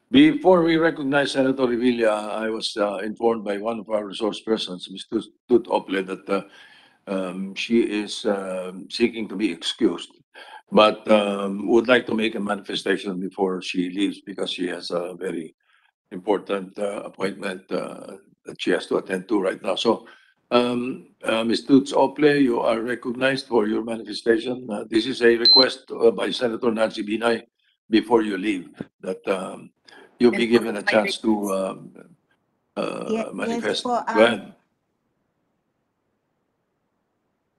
Before we recognize Senator Revilla, I was informed by one of our resource persons, Ms. Tut Ople, that she is seeking to be excused, but would like to make a manifestation before she leaves because she has a very important appointment that she has to attend to right now. So, Ms. Toots Ople, you are recognized for your manifestation. This is a request by Senator Nancy Binay before you leave that you be given a chance to Yes manifest. po. Go ahead.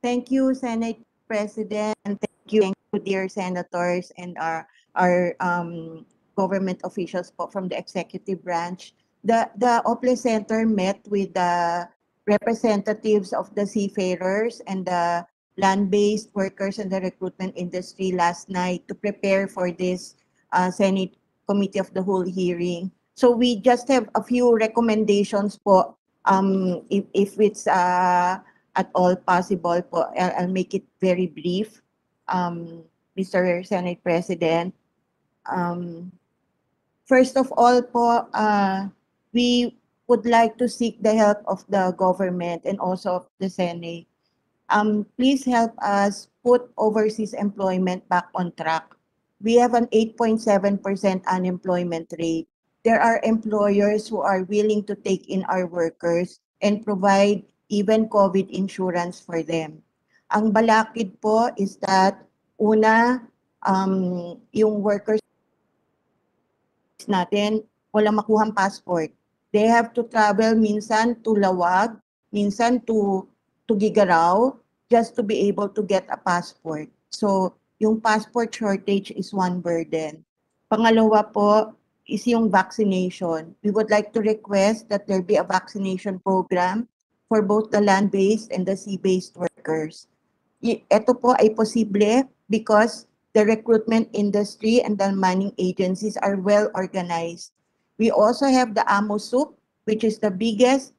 Thank you, Senate President, and thank you, dear senators and our government officials po from the executive branch. The Ople Center met with the representatives of the seafarers and the land-based workers and the recruitment industry last night to prepare for this Senate Committee of the Whole hearing. So we just have a few recommendations po, if it's at all possible po. I'll make it very brief, Mr. Senate President. First of all po, we would like to seek the help of the government and also of the Senate. Please help us put overseas employment back on track. We have an 8.7% unemployment rate. There are employers who are willing to take in our workers and provide even COVID insurance for them. Ang balakid po is that, una, yung workers natin, walang makuhang passport. They have to travel minsan to Lawag, minsan to Gigaraw, just to be able to get a passport. So, yung passport shortage is one burden. Pangalawa po is yung vaccination. We would like to request that there be a vaccination program for both the land-based and the sea-based workers. Ito po ay posible because the recruitment industry and the manning agencies are well organized. We also have the AMOSUP, which is the biggest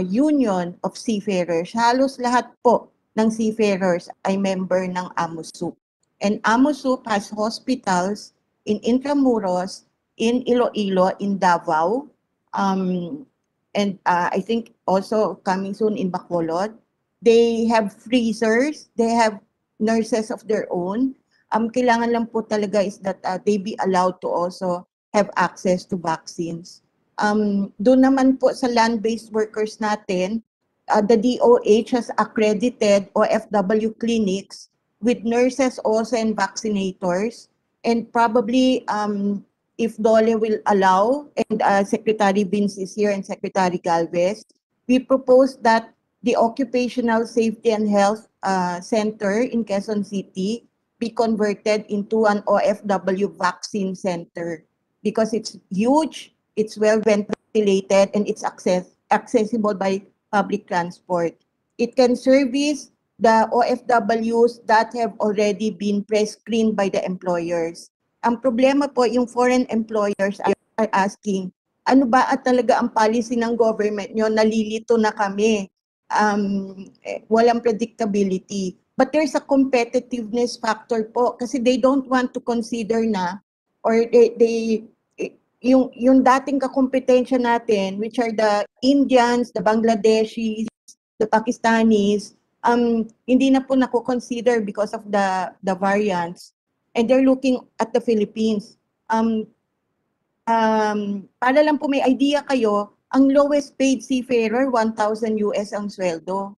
union of seafarers. Halos lahat po ng seafarers ay member ng AMOSUP. And AMOSUP has hospitals in Intramuros, in Iloilo, in Davao, and I think also coming soon in Bacolod. They have freezers, they have nurses of their own. Kailangan lang po talaga is that they be allowed to also have access to vaccines. Doon naman po sa land-based workers natin, the DOH has accredited OFW clinics with nurses also and vaccinators. And probably if DOLE will allow, and Secretary Vince is here and Secretary Galvez, we propose that the Occupational Safety and Health Center in Quezon City be converted into an OFW vaccine center because it's huge, it's well ventilated, and it's accessible by public transport. It can service the OFWs that have already been pre-screened by the employers. Ang problema po, yung foreign employers are asking, ano ba at talaga ang policy ng government nyo? Nalilito na kami. Walang predictability. But there's a competitiveness factor po kasi they don't want to consider na or yung dating kakompetensya natin, which are the Indians, the Bangladeshis, the Pakistanis, hindi na po nako-consider because of the variants. And they're looking at the Philippines. Para lang po may idea kayo, ang lowest paid seafarer, 1,000 US ang sweldo.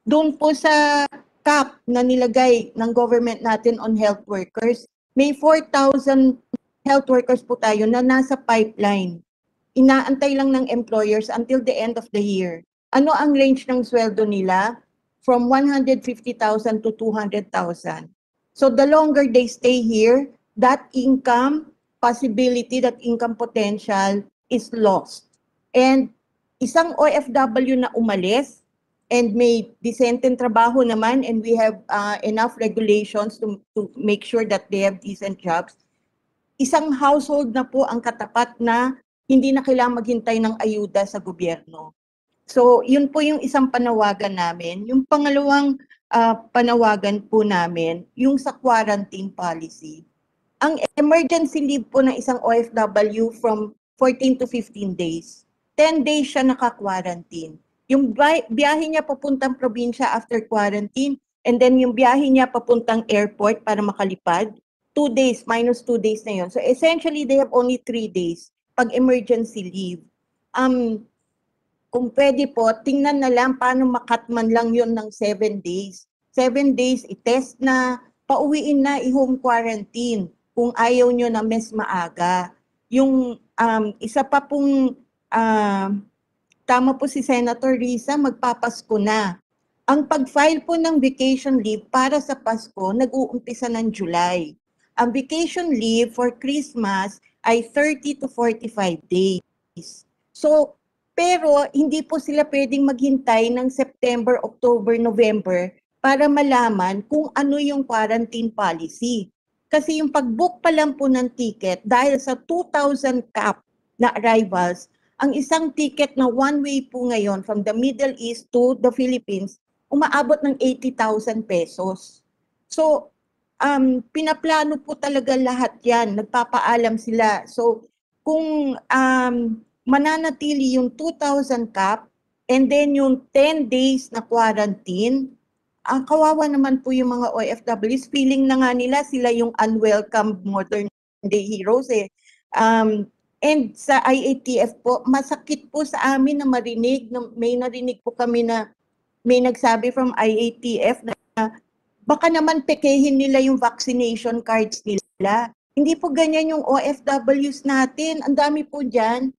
Doon po sa cap na nilagay ng government natin on health workers, may 4,000 health workers po tayo na nasa pipeline. Inaantay lang ng employers until the end of the year. Ano ang range ng sweldo nila? From 150,000 to 200,000. So the longer they stay here, that income possibility, that income potential is lost. And isang OFW na umalis and may decent trabaho naman and we have enough regulations to make sure that they have decent jobs, isang household na po ang katapat na hindi na kailangang maghintay ng ayuda sa gobyerno. So yun po yung isang panawagan namin. Yung pangalawang panawagan po namin, yung sa quarantine policy. Ang emergency leave po ng isang OFW from 14 to 15 days. 10 days siya naka-quarantine. Yung biyahe niya papuntang probinsya after quarantine, and then yung biyahe niya papuntang airport para makalipad, 2 days, minus 2 days na yun. So essentially, they have only 3 days pag emergency leave. Kung pwede po, tingnan na lang paano makatman lang yun ng 7 days. 7 days, i-test na, pauwiin na, i-home quarantine kung ayaw nyo na mas maaga. Yung isa pa pong tama po si Senator Risa, magpapasko na. Ang pag-file po ng vacation leave para sa Pasko, nag-uumpisa ng July. Ang vacation leave for Christmas ay 30 to 45 days. So, pero hindi po sila pwedeng maghintay ng September, October, November para malaman kung ano yung quarantine policy. Kasi yung pag-book pa lang po ng ticket, dahil sa 2,000 cap na arrivals, ang isang ticket na one-way po ngayon from the Middle East to the Philippines, umaabot ng 80,000 pesos. So, pinaplano po talaga lahat yan. Nagpapaalam sila. So, kung mananatili yung 2,000 cap and then yung 10 days na quarantine, ang kawawa naman po yung mga OFWs. Feeling na nga nila sila yung unwelcome modern day heroes eh. And sa IATF po, masakit po sa amin na marinig, may narinig po kami na may nagsabi from IATF na baka naman pekehin nila yung vaccination cards nila. Hindi po ganyan yung OFWs natin. Ang dami po dyan.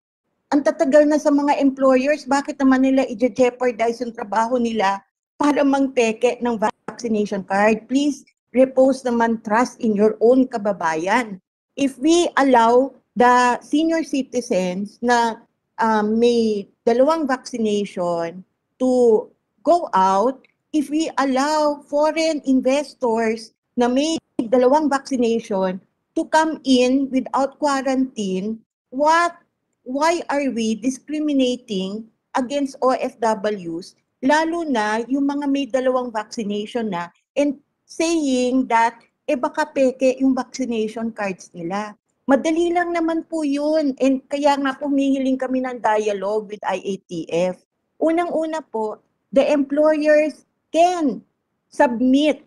Ang tatagal na sa mga employers, bakit naman nila i-jeopardize yung trabaho nila para mangpeke ng vaccination card? Please repose naman trust in your own kababayan. If we allow the senior citizens na may 2 vaccination to go out, if we allow foreign investors na may 2 vaccination to come in without quarantine, why are we discriminating against OFWs, lalo na yung mga may 2 vaccination na, and saying that, baka peke yung vaccination cards nila. Madali lang naman po yun. And kaya nga po humihiling kami ng dialogue with IATF. Unang-una po, the employers can submit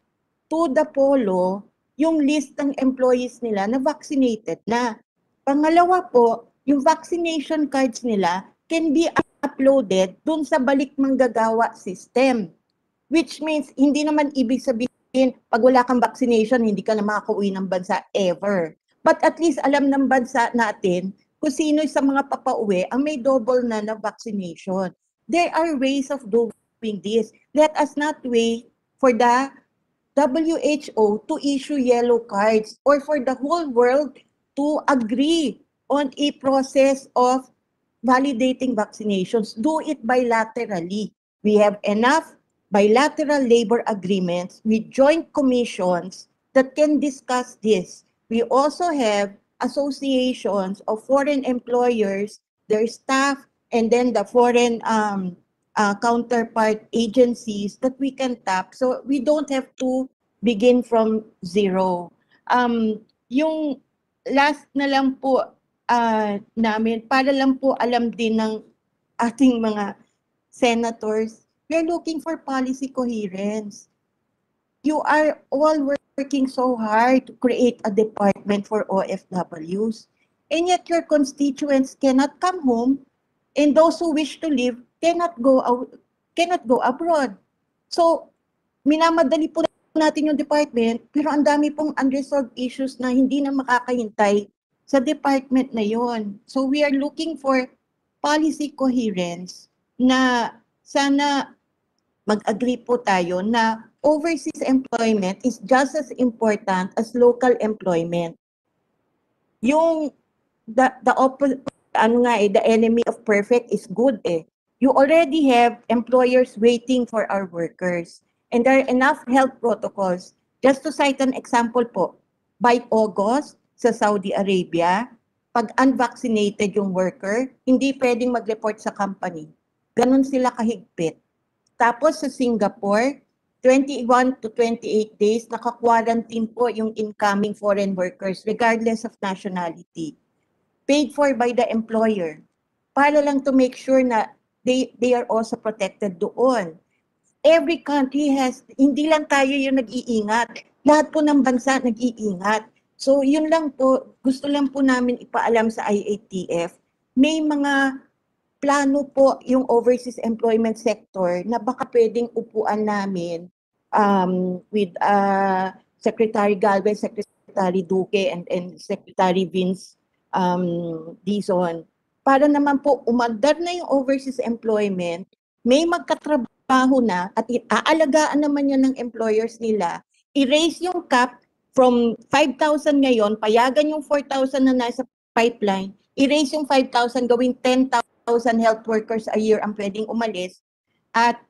to the POLO yung list ng employees nila na vaccinated na. Pangalawa po, yung vaccination cards nila can be uploaded dun sa balik manggagawa system. Which means, hindi naman ibig sabihin, pag wala kang vaccination, hindi ka na makakauwi ng bansa ever. But at least alam ng bansa natin kung sino sa mga papauwi ang may double na vaccination. There are ways of doing this. Let us not wait for the WHO to issue yellow cards or for the whole world to agree on a process of validating vaccinations. Do it bilaterally. We have enough bilateral labor agreements with joint commissions that can discuss this. We also have associations of foreign employers, their staff, and then the foreign counterpart agencies that we can tap. So we don't have to begin from zero. Yung last na lang po namin, para lang po alam din ng ating mga senators, we're looking for policy coherence. You are all working so hard to create a department for OFWs, and yet your constituents cannot come home, and those who wish to live cannot go abroad. So, minamadali po natin yung department, pero ang dami pong unresolved issues na hindi na makakahintay sa department na yon. So, we are looking for policy coherence na sana mag-agree po tayo na overseas employment is just as important as local employment. Yung the enemy of perfect is good eh. You already have employers waiting for our workers, and there are enough health protocols. Just to cite an example po, by August sa Saudi Arabia, pag unvaccinated yung worker, hindi pwedeng mag-report sa company. Ganon sila kahigpit. Tapos sa Singapore, 21 to 28 days, naka-quarantine po yung incoming foreign workers regardless of nationality. Paid for by the employer. Para lang to make sure na they are also protected doon. Every country has, hindi lang tayo yung nag-iingat. Lahat po ng bansa nag-iingat. So yun lang po, gusto lang po namin ipaalam sa IATF. May mga plano po yung overseas employment sector na baka pwedeng upuan namin with Secretary Galvez, Secretary Duque, and Secretary Vince Dizon. Para naman po umandar na yung overseas employment, may magkatrabaho na at aalagaan naman yan ng employers nila, i-raise yung cap from 5,000 ngayon, payagan yung 4,000 na nasa pipeline, i-raise yung 5,000, gawing 10,000 health workers a year ang pwedeng umalis. At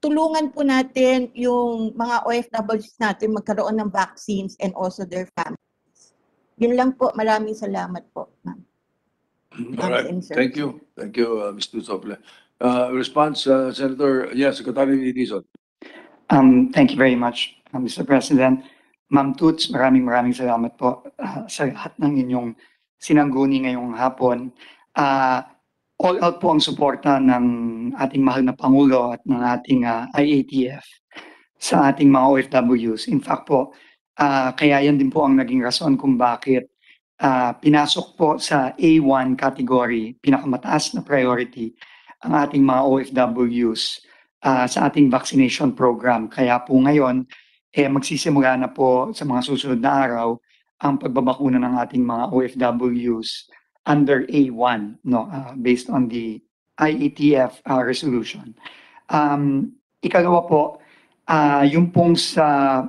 tulungan po natin yung mga OFWs natin magkaroon ng vaccines and also their families. Yun lang po. Maraming salamat po, ma'am. All right. Thank you. Thank you, Ms. Tusople. Response, Senator, yes, Secretary Dizon. Thank you very much, Mr. President. Ma'am Toots, maraming salamat po sa lahat ng inyong sinangguni ngayong hapon. All out po ang suporta ng ating mahal na Pangulo at ng ating IATF sa ating mga OFWs. In fact po, kaya yan din po ang naging rason kung bakit pinasok po sa A1 category, pinakamataas na priority, ang ating mga OFWs sa ating vaccination program. Kaya po ngayon, magsisimula na po sa mga susunod na araw ang pagbabakuna ng ating mga OFWs under A1, no, based on the IATF resolution. Ikalawa po, yung pong sa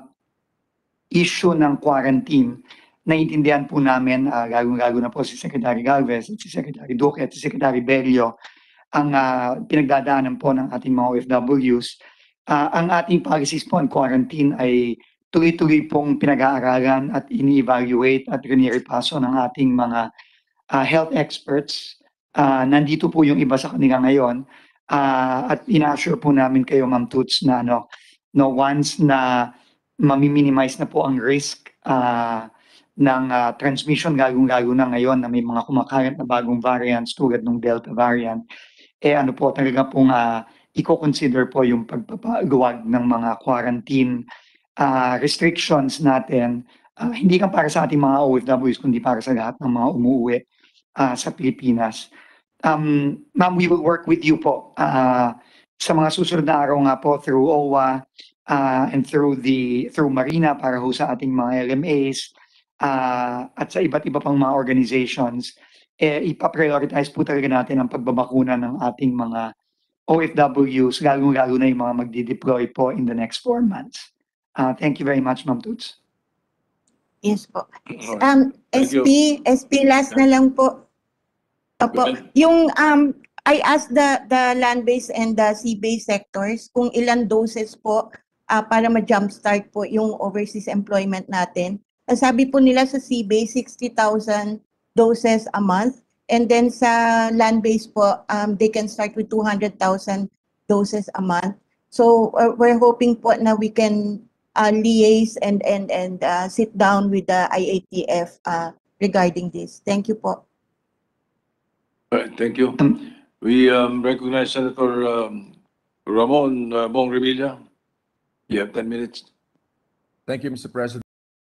issue ng quarantine, naiintindihan po namin, lalo na po si Secretary Galvez at si Secretary Duque at si Secretary Bello, ang pinagdadaanan po ng ating mga OFWs. Ang ating policies po on quarantine ay tuloy-tuloy pong pinag-aaralan at ini-evaluate at rinirepaso ng ating mga health experts. Nandito po yung iba sa kanila ngayon at ina-assure po namin kayo, Ma'am Toots, na once na mami-minimize na po ang risk ng transmission, lalo na ngayon na may mga kumakalat na bagong variants tulad ng Delta variant, ano po talaga pong i-consider po yung pagpapaluwag ng mga quarantine restrictions natin, hindi lang para sa ating mga OFWs, kundi para sa lahat ng mga umuwi sa Pilipinas. Ma'am, we will work with you po sa mga susunod na araw nga po through OWA and through Marina para ho sa ating mga LMAs at sa iba't iba pang mga organizations. Ipa-prioritize po talaga natin ang pagbabakuna ng ating mga OFWs, lalo na yung mga magdi-deploy po in the next 4 months. Thank you very much, Ma'am Toots. Yes po. Thank you. SP last na lang po. Opo. Yung I asked the land-based and the sea-based sectors kung ilan doses po para ma-jumpstart po yung overseas employment natin. Sabi po nila sa sea-based 60,000 doses a month, and then sa land-based po they can start with 200,000 doses a month. So we're hoping po na we can liaise and sit down with the IATF regarding this. Thank you po. All right, thank you. We recognize Senator Ramon Bong Revilla. You have 10 minutes. Thank you, Mr. President.